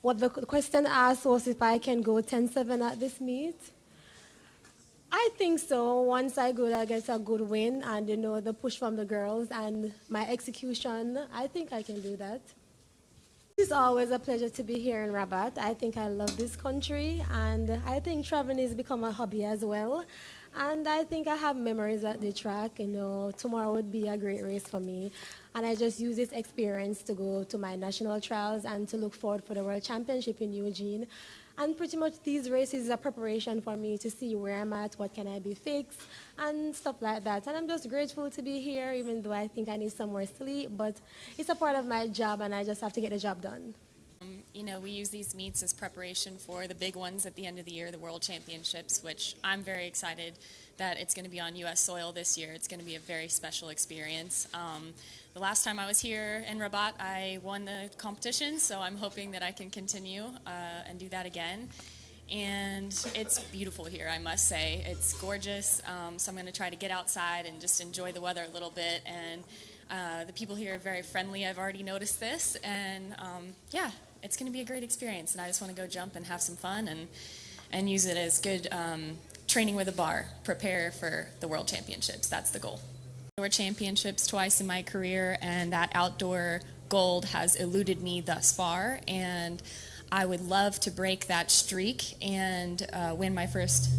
What the question asked was if I can go 10-7 at this meet. I think so. Once I go, I get a good win and, the push from the girls and my execution, I think I can do that. It's always a pleasure to be here in Rabat. I think I love this country, and I think traveling has become a hobby as well. And I think I have memories at the track. Tomorrow would be a great race for me. And I just use this experience to go to my national trials and to look forward for the World Championship in Eugene. And pretty much these races are preparation for me to see where I'm at, what can I be fixed, and stuff like that. And I'm just grateful to be here, even though I think I need somewhere to sleep. But it's a part of my job, and I just have to get the job done. We use these meets as preparation for the big ones at the end of the year, the World Championships, which I'm very excited that it's going to be on U.S. soil this year. It's going to be a very special experience. The last time I was here in Rabat, I won the competition, so I'm hoping that I can continue and do that again. And it's beautiful here, I must say. It's gorgeous, so I'm going to try to get outside and just enjoy the weather a little bit. And the people here are very friendly. I've already noticed this. And yeah, it's going to be a great experience. And I just want to go jump and have some fun and use it as good training with a bar, prepare for the World Championships. That's the goal. Outdoor championships twice in my career, and that outdoor gold has eluded me thus far. And I would love to break that streak and win my first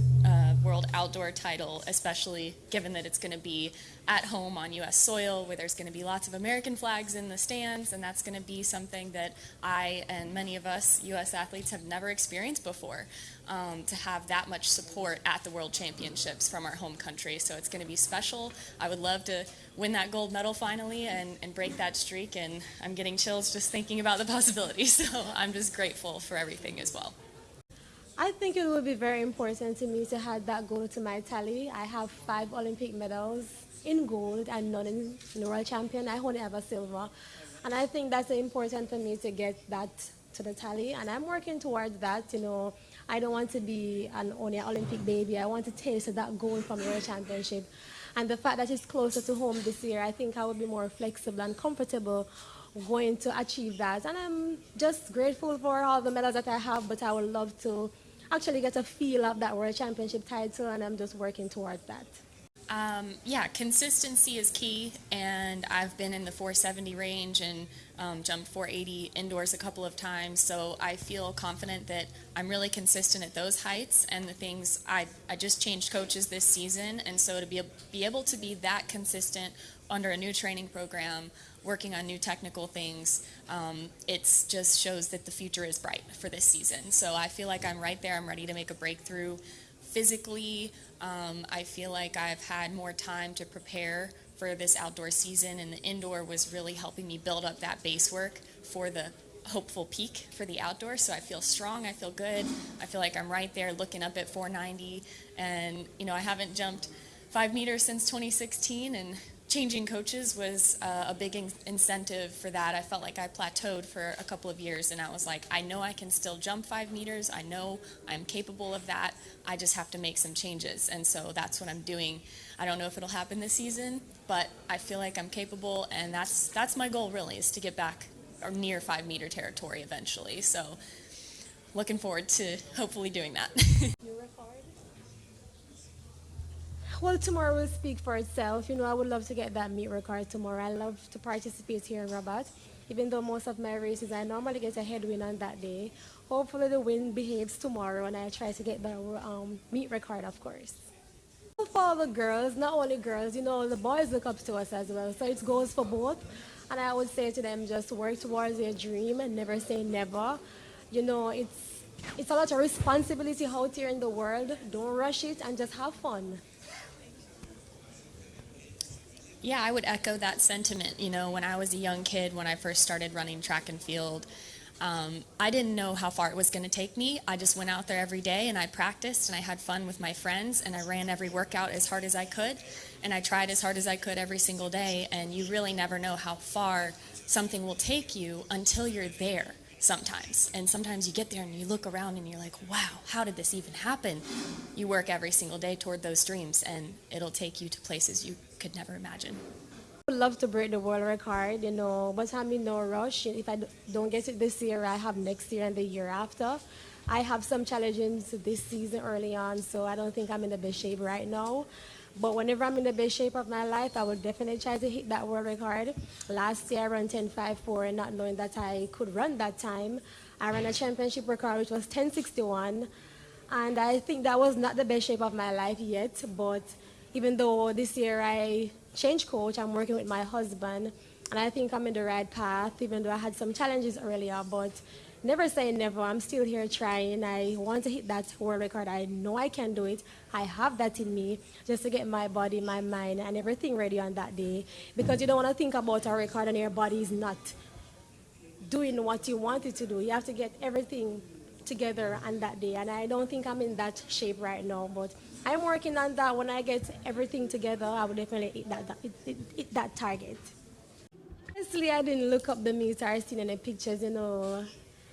world outdoor title, especially given that it's going to be at home on U.S. soil where there's going to be lots of American flags in the stands, and that's going to be something that I and many of us U.S. athletes have never experienced before, to have that much support at the World Championships from our home country. So it's going to be special. I would love to win that gold medal finally and break that streak, and I'm getting chills just thinking about the possibilities. So I'm just grateful for everything as well. I think it would be very important to me to add that gold to my tally. I have 5 Olympic medals in gold and none in the World Champion. I only have a silver. And I think that's important for me to get that to the tally. And I'm working towards that. I don't want to be only an Olympic baby. I want to taste that gold from the World Championship. And the fact that it's closer to home this year, I think I would be more flexible and comfortable going to achieve that. And I'm just grateful for all the medals that I have, but I would love to actually get a feel of that World Championship title, and I'm just working towards that. Yeah, consistency is key, and I've been in the 470 range and jumped 480 indoors a couple of times, so I feel confident that I'm really consistent at those heights. And the things, I just changed coaches this season, and so to be able to be that consistent under a new training program, working on new technical things, it just shows that the future is bright for this season. So I feel like I'm right there. I'm ready to make a breakthrough. Physically, I feel like I've had more time to prepare for this outdoor season, and the indoor was really helping me build up that base work for the hopeful peak for the outdoor. So I feel strong, I feel good, I feel like I'm right there looking up at 490, and I haven't jumped 5 meters since 2016, and changing coaches was a big incentive for that. I felt like I plateaued for a couple of years, and I was like, I know I can still jump 5 meters. I know I'm capable of that. I just have to make some changes, and so that's what I'm doing. I don't know if it'll happen this season, but I feel like I'm capable, and that's my goal really, is to get back or near 5 meter territory eventually. So looking forward to hopefully doing that. Well, tomorrow will speak for itself. I would love to get that meet record tomorrow. I love to participate here in Rabat. Even though most of my races, I normally get a headwind on that day. Hopefully the wind behaves tomorrow, and I try to get the meet record, of course. For all the girls, not only girls, the boys look up to us as well. So it goes for both. And I would say to them, just work towards your dream and never say never. It's a lot of responsibility out here in the world. Don't rush it and just have fun. Yeah, I would echo that sentiment. When I was a young kid, when I first started running track and field, I didn't know how far it was going to take me. I just went out there every day and I practiced and I had fun with my friends and I ran every workout as hard as I could, and I tried as hard as I could every single day. And you really never know how far something will take you until you're there sometimes. And sometimes you get there and you look around and you're like, wow, how did this even happen? You work every single day toward those dreams, and it'll take you to places you could never imagine. would love to break the world record, but I'm in no rush. If I don't get it this year, I have next year and the year after. I have some challenges this season early on, so I don't think I'm in the best shape right now. But whenever I'm in the best shape of my life, I will definitely try to hit that world record. Last year, I ran 10.54, not knowing that I could run that time. I ran a championship record, which was 10.61. And I think that was not the best shape of my life yet, but even though this year I changed coach, I'm working with my husband, and I think I'm in the right path, even though I had some challenges earlier, but never say never. I'm still here trying. I want to hit that world record. I know I can do it. I have that in me, just to get my body, my mind, and everything ready on that day, because you don't want to think about a record and your body is not doing what you want it to do. You have to get everything together on that day, and I don't think I'm in that shape right now, but I'm working on that. When I get everything together, I will definitely hit that target. Honestly, I didn't look up the meet or seen any pictures,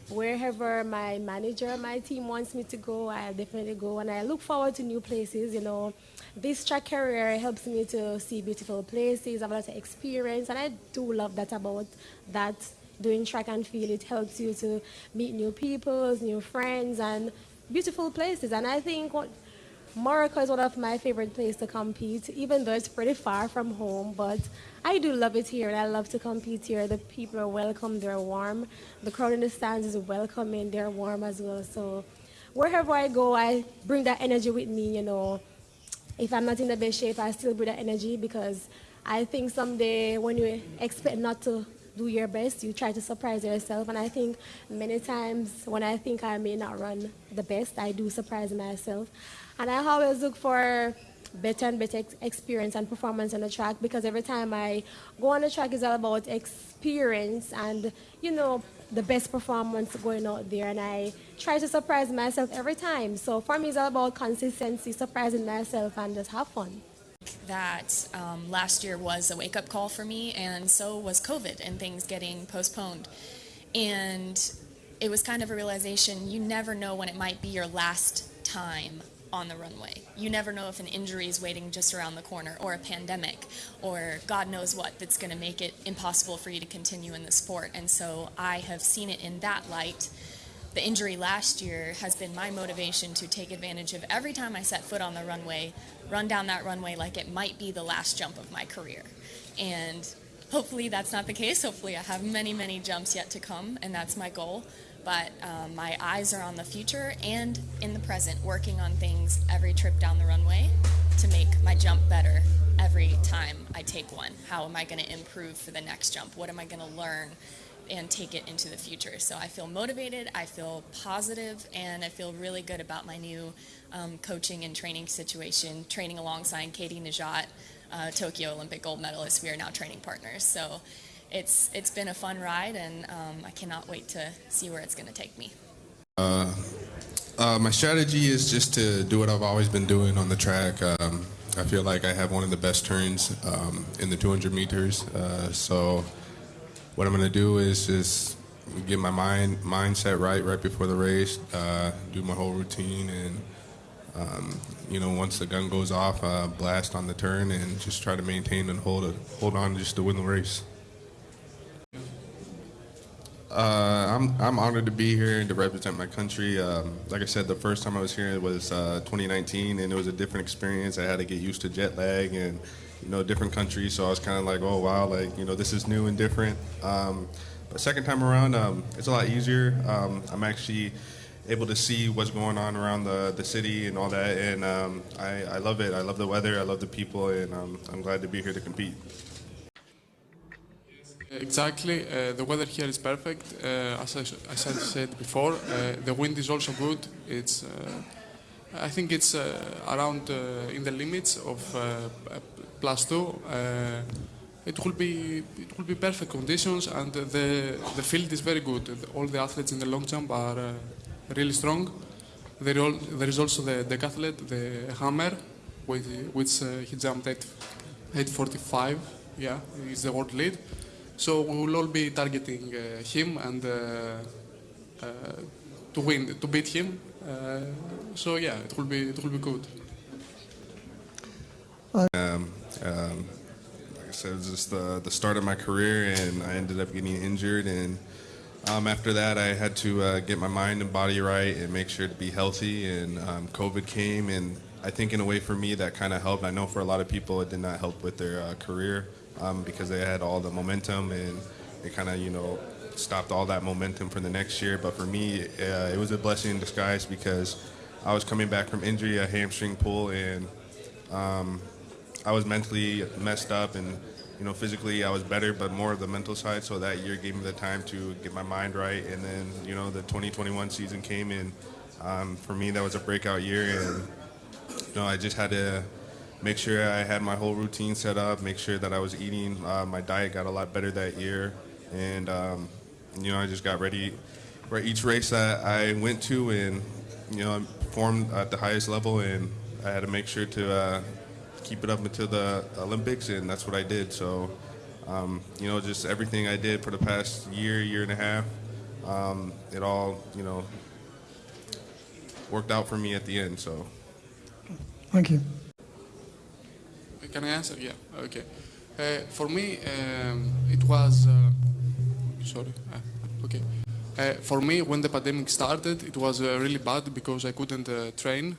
wherever my manager, my team wants me to go, I'll definitely go, and I look forward to new places. This track career helps me to see beautiful places, have a lot of experience, and I do love that about that. Doing track and field, it helps you to meet new people, new friends, and beautiful places. And I think Morocco is one of my favorite places to compete, even though it's pretty far from home. But I do love it here, and I love to compete here. The people are welcome, they're warm. The crowd in the stands is welcoming, they're warm as well. So wherever I go, I bring that energy with me. If I'm not in the best shape, I still bring that energy, because I think someday when you expect not to do your best, you try to surprise yourself. And I think many times when I think I may not run the best, I do surprise myself. And I always look for better and better experience and performance on the track, because every time I go on the track, it's all about experience and, the best performance going out there. And I try to surprise myself every time. So for me, it's all about consistency, surprising myself, and just have fun. That last year was a wake-up call for me, and so was COVID and things getting postponed. And it was kind of a realization, you never know when it might be your last time on the runway. You never know if an injury is waiting just around the corner, or a pandemic, or God knows what that's going to make it impossible for you to continue in the sport. And so I have seen it in that light. The injury last year has been my motivation to take advantage of every time I set foot on the runway, run down that runway like it might be the last jump of my career. And hopefully that's not the case. Hopefully I have many, many jumps yet to come, and that's my goal. But my eyes are on the future and in the present, working on things every trip down the runway to make my jump better every time I take one. How am I going to improve for the next jump? What am I going to learn and take it into the future? So I feel motivated, I feel positive, and I feel really good about my new coaching and training situation, training alongside Katie Najat, Tokyo Olympic gold medalist. We are now training partners. So it's been a fun ride, and I cannot wait to see where it's going to take me. My strategy is just to do what I've always been doing on the track. I feel like I have one of the best turns in the 200 meters. So what I'm going to do is just get my mindset right before the race, do my whole routine, and once the gun goes off, blast on the turn, and just try to maintain and hold on just to win the race. I'm honored to be here and to represent my country. Like I said, the first time I was here was 2019, and it was a different experience. I had to get used to jet lag and different countries, so I was kind of like, oh wow, this is new and different. But second time around, it's a lot easier. I'm actually able to see what's going on around the city and all that, and I love it. I love the weather, I love the people, and I'm glad to be here to compete. Exactly. The weather here is perfect. As I said before, the wind is also good. I think it's around in the limits of +2. It will be perfect conditions, and the field is very good. All the athletes in the long jump are really strong. There is also the decathlete, the Hammer, which he jumped at 8:45. Yeah, he's the world lead. So we will all be targeting him and to beat him. So yeah, it will be good. Like I said, it was just the start of my career, and I ended up getting injured. And after that, I had to get my mind and body right and make sure to be healthy. And COVID came, and I think in a way for me that kind of helped. I know for a lot of people it did not help with their career because they had all the momentum, and it kind of, stopped all that momentum for the next year. But for me, it was a blessing in disguise because I was coming back from injury, a hamstring pull, and I was mentally messed up, and physically I was better, but more of the mental side. So that year gave me the time to get my mind right, and then the 2021 season came, and for me that was a breakout year, and I just had to make sure I had my whole routine set up, make sure that I was eating. My diet got a lot better that year, and I just got ready for each race that I went to, and I performed at the highest level, and I had to make sure to keep it up until the Olympics, and that's what I did. So, just everything I did for the past year and a half, it all, worked out for me at the end. So. Thank you. Can I answer? Yeah. Okay. For me, it was. Sorry. Okay. For me, when the pandemic started, it was really bad because I couldn't train.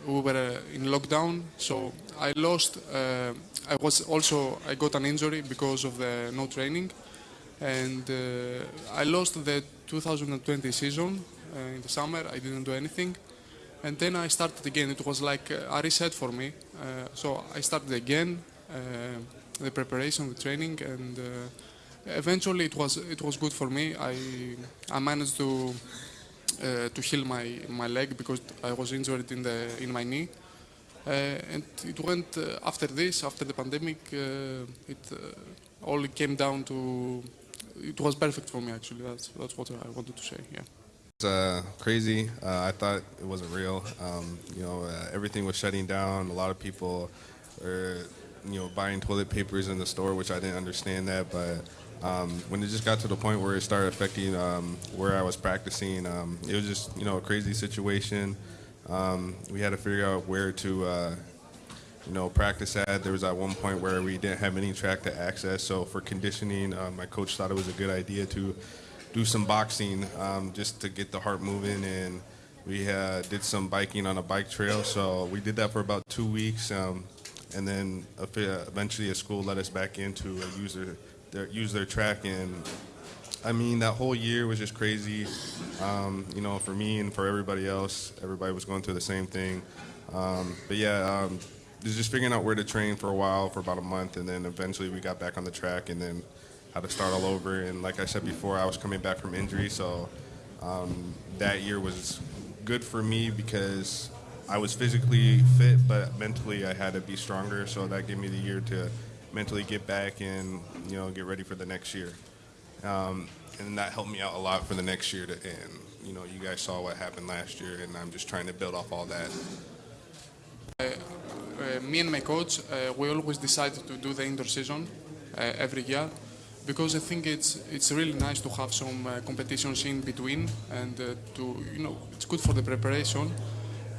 We were in lockdown, so I lost. I got an injury because of the no training, and I lost the 2020 season in the summer. I didn't do anything, and then I started again. It was like a reset for me. So I started again, the preparation, the training, and eventually it was good for me. I managed to heal my leg because I was injured in my knee, and it went after the pandemic. It all came down to it was perfect for me actually. That's what I wanted to say. Yeah. It's crazy. I thought it wasn't real. Everything was shutting down. A lot of people were, buying toilet papers in the store, which I didn't understand that. But when it just got to the point where it started affecting where I was practicing, it was just, a crazy situation. We had to figure out where to, practice at. There was at one point where we didn't have any track to access. So for conditioning, my coach thought it was a good idea to do some boxing just to get the heart moving, and we did some biking on a bike trail. So we did that for about 2 weeks, and then eventually a school let us back in to use their track. And I mean, that whole year was just crazy, for me and for everybody else. Everybody was going through the same thing. But yeah, just figuring out where to train for a while, for about a month, and then eventually we got back on the track, and then had to start all over. And like I said before, I was coming back from injury, so that year was good for me because I was physically fit, but mentally I had to be stronger. So that gave me the year to mentally get back and get ready for the next year. And that helped me out a lot for the next year. And you guys saw what happened last year, and I'm just trying to build off all that. Me and my coach, we always decide to do the indoor season every year, because I think it's really nice to have some competitions in between, and it's good for the preparation.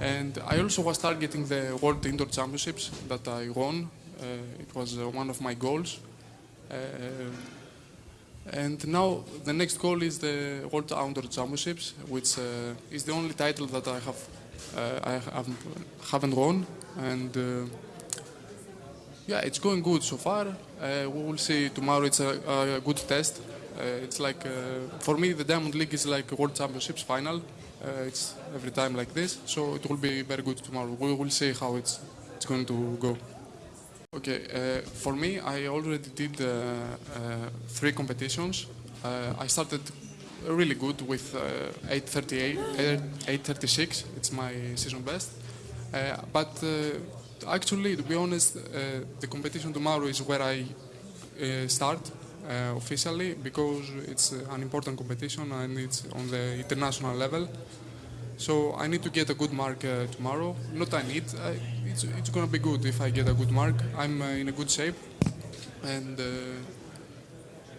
And I also was targeting the World Indoor Championships that I won. It was one of my goals. And now the next goal is the World Outdoor Championships, which is the only title that I haven't won. And yeah, it's going good so far. We will see tomorrow. It's a good test. It's like, for me, the Diamond League is like a World Championships final. It's every time like this, so it will be very good tomorrow. We will see how it's going to go. Okay, for me, I already did 3 competitions. I started really good with 8:38, 8:36. It's my season best. But actually, to be honest, the competition tomorrow is where I start officially, because it's an important competition and it's on the international level. So I need to get a good mark tomorrow. Not I need, it's going to be good if I get a good mark. I'm in a good shape, and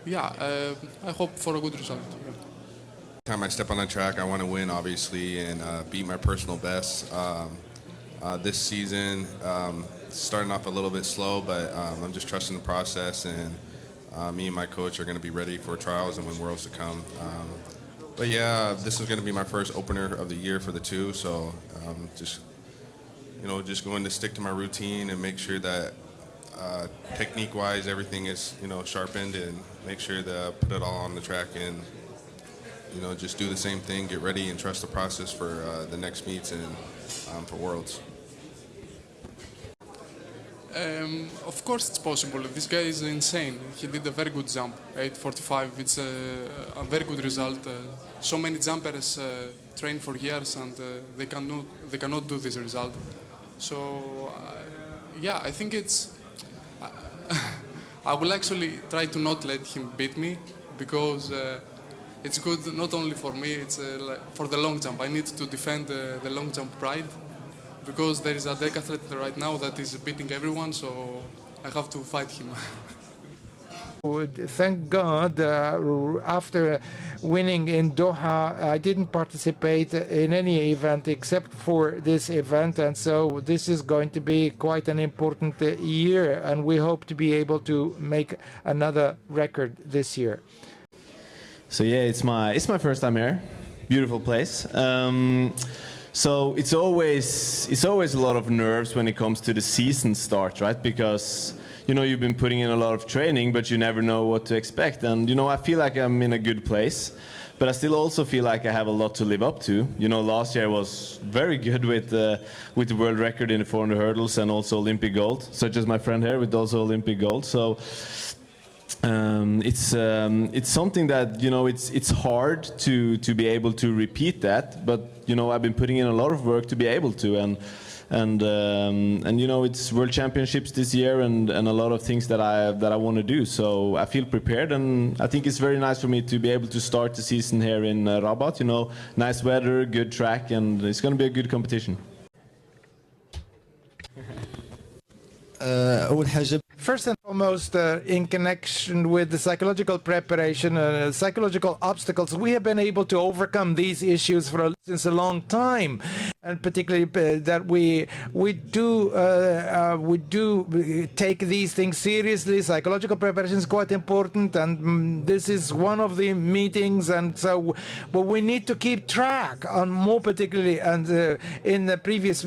I hope for a good result. Yeah. Time I step on the track, I want to win, obviously, and beat my personal best. This season, starting off a little bit slow, but I'm just trusting the process, and me and my coach are going to be ready for trials and when Worlds to come. But yeah, this is going to be my first opener of the year for the two, so just going to stick to my routine and make sure that technique-wise everything is sharpened, and make sure to put it all on the track, and just do the same thing, get ready, and trust the process for the next meets and for Worlds. Of course it's possible. This guy is insane. He did a very good jump, 8:45. It's a very good result. So many jumpers train for years, and they cannot do this result. So yeah, I think it's. I will actually try to not let him beat me, because it's good not only for me. It's for the long jump. I need to defend the long jump pride, because there is a decathlete right now that is beating everyone, so I have to fight him. Thank God, after winning in Doha, I didn't participate in any event except for this event, and so this is going to be quite an important year, and we hope to be able to make another record this year. So yeah, it's my first time here. Beautiful place. So it's always a lot of nerves when it comes to the season start, right? Because you've been putting in a lot of training, but you never know what to expect. And I feel like I'm in a good place, but I still also feel like I have a lot to live up to. Last year I was very good with the world record in the 400 hurdles and also Olympic gold, such as my friend here with also Olympic gold. So it's something that it's hard to be able to repeat that, but I've been putting in a lot of work to be able to, and it's World Championships this year, and a lot of things that I want to do. So I feel prepared, and I think it's very nice for me to be able to start the season here in Rabat. Nice weather, good track, and it's going to be a good competition. First and foremost, in connection with the psychological preparation, psychological obstacles, we have been able to overcome these issues since a long time, and particularly that we do take these things seriously. Psychological preparation is quite important, and this is one of the meetings. And so, but we need to keep track on more particularly, and in the previous,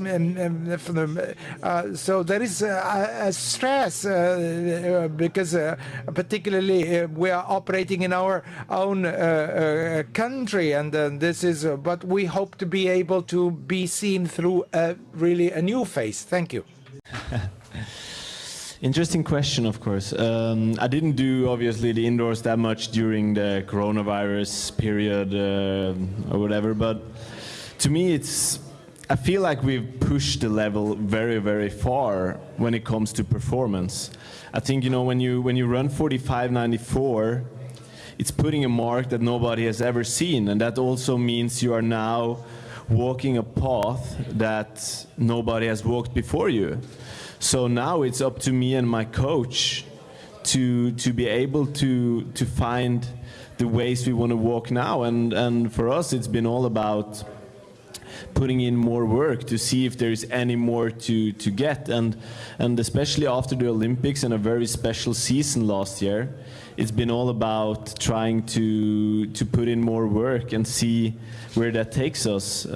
so there is a stress. Because particularly we are operating in our own country, and this is. But we hope to be able to be seen through really a new face. Thank you. Interesting question, of course. I didn't do obviously the indoors that much during the coronavirus period or whatever, but to me I feel like we've pushed the level very, very far when it comes to performance. I think when you run 45.94, it's putting a mark that nobody has ever seen, and that also means you are now walking a path that nobody has walked before you. So now it's up to me and my coach to be able to find the ways we want to walk now, and for us it's been all about putting in more work to see if there is any more to get, and especially after the Olympics and a very special season last year, it's been all about trying to put in more work and see where that takes us.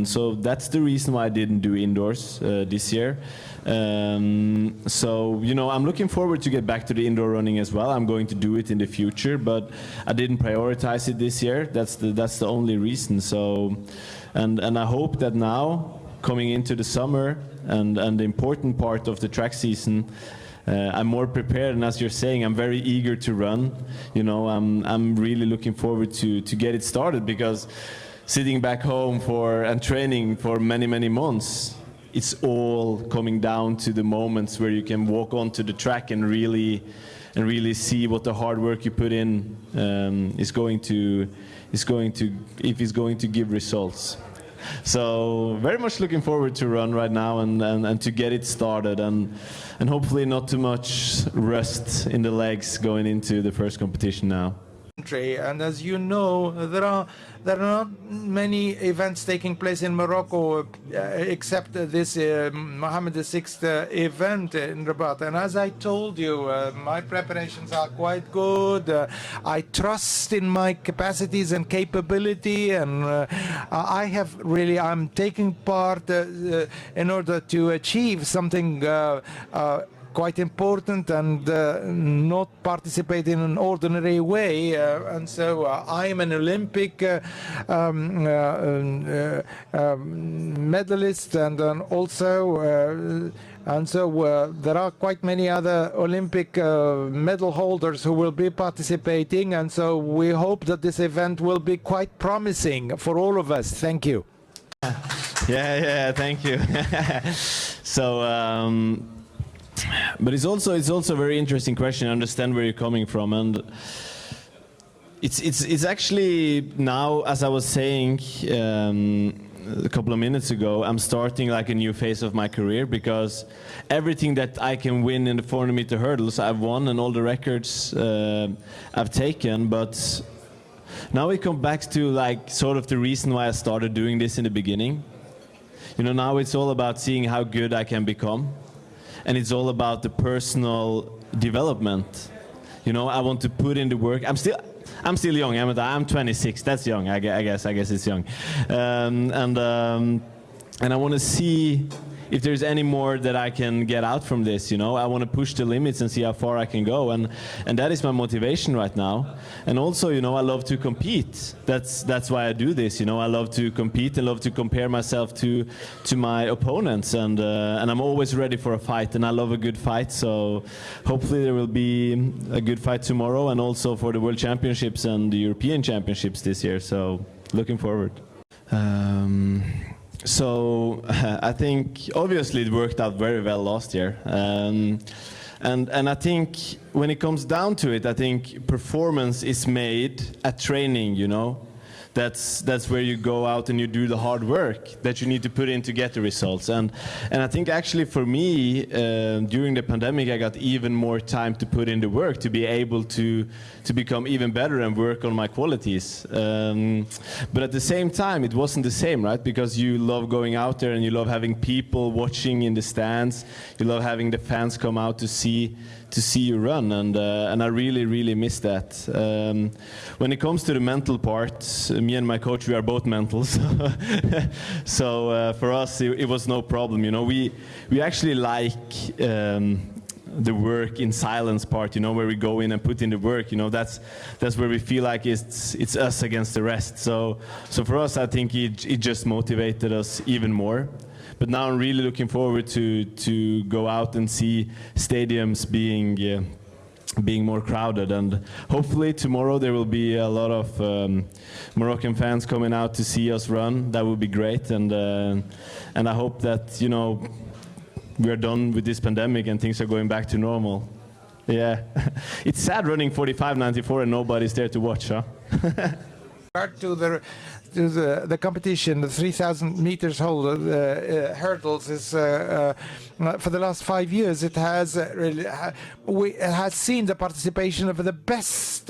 So that's the reason why I didn't do indoors this year. So I'm looking forward to get back to the indoor running as well. I'm going to do it in the future, but I didn't prioritize it this year. That's the only reason. So. And I hope that now, coming into the summer and the important part of the track season, I'm more prepared. And as you're saying, I'm very eager to run. I'm really looking forward to get it started, because sitting back home and training for many months, it's all coming down to the moments where you can walk onto the track and really see what the hard work you put in is going to give results. So very much looking forward to run right now and to get it started, and hopefully not too much rust in the legs going into the first competition now. country. And as you know, there are not many events taking place in Morocco except this Mohammed VI event in Rabat. And as I told you, my preparations are quite good. I trust in my capacities and capability, and I'm taking part in order to achieve something quite important and not participate in an ordinary way. And so I am an Olympic medalist, and also there are quite many other Olympic medal holders who will be participating, and so we hope that this event will be quite promising for all of us. Thank you. Yeah, thank you. So, but it's also a very interesting question. I understand where you're coming from, and it's actually now, as I was saying a couple of minutes ago, I'm starting like a new phase of my career, because everything that I can win in the 400-meter hurdles I've won, and all the records I've taken. But now we come back to like sort of the reason why I started doing this in the beginning. You know, now it's all about seeing how good I can become, and it's all about the personal development. You know, I want to put in the work. I'm still young. I'm 26. That's young. I guess it's young. And I want to see if there's any more that I can get out from this. You know, I want to push the limits and see how far I can go, and that is my motivation right now. And also, you know, I love to compete. That's why I do this. You know, I love to compete and love to compare myself to my opponents, and I'm always ready for a fight, and I love a good fight. So hopefully there will be a good fight tomorrow, and also for the World Championships and the European Championships this year. So looking forward. So I think obviously it worked out very well last year, and I think when it comes down to it, I think performance is made at training. You know, that's where you go out and you do the hard work that you need to put in to get the results. And I think actually for me, during the pandemic, I got even more time to put in the work to be able to become even better and work on my qualities. But at the same time, it wasn't the same, right? Because you love going out there and you love having people watching in the stands. You love having the fans come out to see you run, and I really miss that. When it comes to the mental part, me and my coach, we are both mental, so for us it was no problem. You know, we actually like the work in silence part, you know, where we go in and put in the work. You know, that's where we feel like it's us against the rest. So for us, I think it just motivated us even more. But now I'm really looking forward to go out and see stadiums being more crowded, and hopefully tomorrow there will be a lot of Moroccan fans coming out to see us run. That would be great, and I hope that, you know, we are done with this pandemic and things are going back to normal. Yeah, it's sad running 45.94 and nobody's there to watch, huh? To the competition, the 3,000 meters hurdles is for the last 5 years. It has it has seen the participation of the best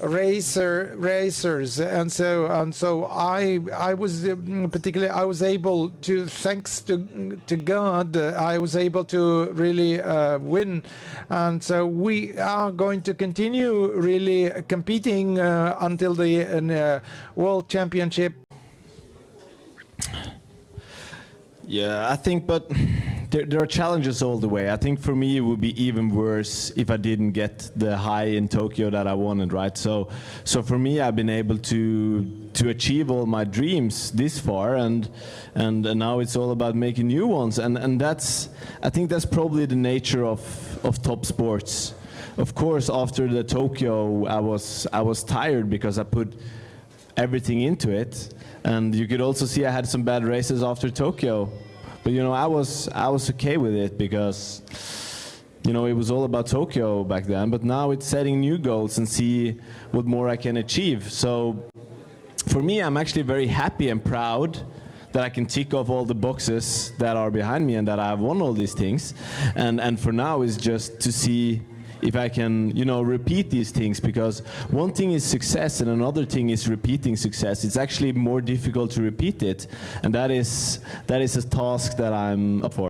racers, and so I was particularly, I was able to, thanks to God, I was able to really win, and so we are going to continue really competing until the World Championship. Yeah, I think, but there are challenges all the way. I think for me it would be even worse if I didn't get the high in Tokyo that I wanted, right? So for me, I've been able to achieve all my dreams this far, and now it's all about making new ones, and that's, I think that's probably the nature of top sports. Of course, after the Tokyo, I was tired because I put everything into it. And you could also see I had some bad races after Tokyo, but you know, I was okay with it because, you know, it was all about Tokyo back then. But now it's setting new goals and see what more I can achieve. So for me, I'm actually very happy and proud that I can tick off all the boxes that are behind me and that I've won all these things. And for now is just to see if I can, you know, repeat these things, because one thing is success and another thing is repeating success. It's actually more difficult to repeat it, and that is a task that I'm up for.